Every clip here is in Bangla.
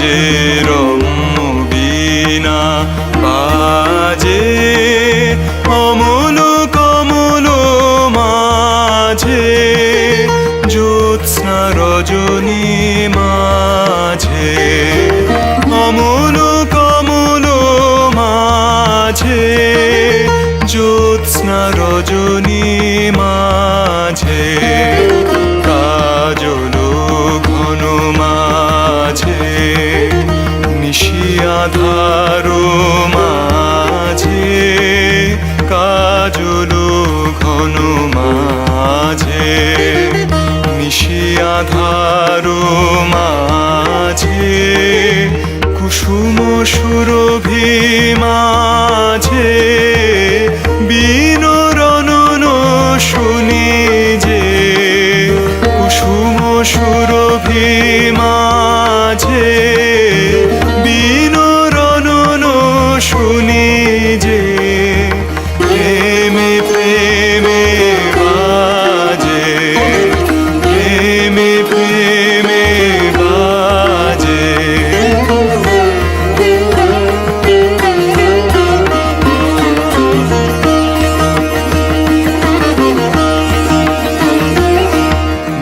সাজে রম্য বীণা বাজে অমল কমল মাঝে জ্যোৎস্না রজনী মাঝে অমল কমল মাঝে জ্যোৎস্না রজনী মাঝে কাজল ঘন মাঝে নিশি আধার মাঝে কাজল ঘন মাঝে নিশি আধার মাঝে কুসুম সুরভি মাঝে বিনোরনন শুনি যে কুসুম সুরভি মাঝে বিনোরনন শুনি যে প্রেমে প্রেমে বাজে প্রেমে প্রেমে বাজে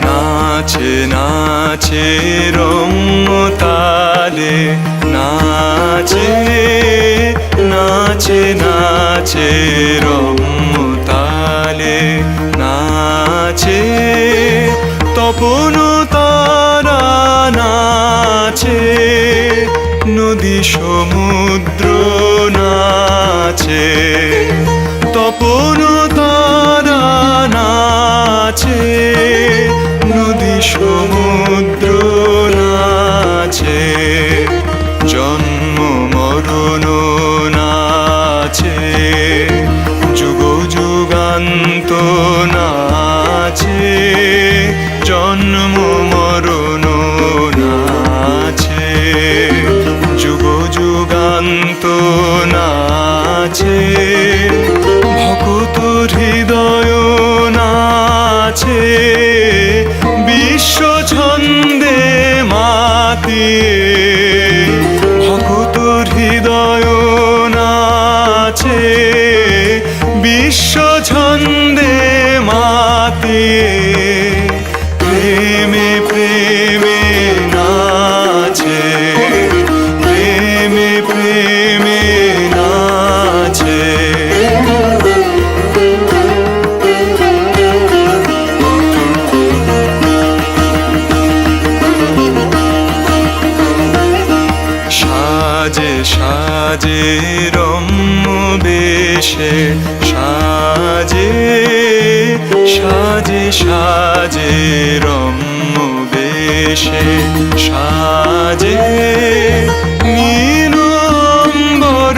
নাচে নাচে রম্য তালে নাচে নাচে নাচে রম্য তালে নাচে তপন তারা নাচে নদী সমুদ্র নাচে তপন তারা নাচে নদী সমুদ্র নাচে জন্ম মরণ নাচে যুগ যুগান্ত নাচে জন্ম মরণ নাচে যুগ যুগান্ত নাচে ভকত হৃদয় নাচে বিশ্ব ছন্দে মাতিয়ে ভকত হৃদয় নাচে বিশ্ব ছন্দে মাতিয়ে প্রেমে প্রেমে নাচে প্রেমে প্রেমে নাচে সাজে সাজে রম্য বেশে সাজে সাজে সাজে রম্য বেশে সাজে নীল অম্বর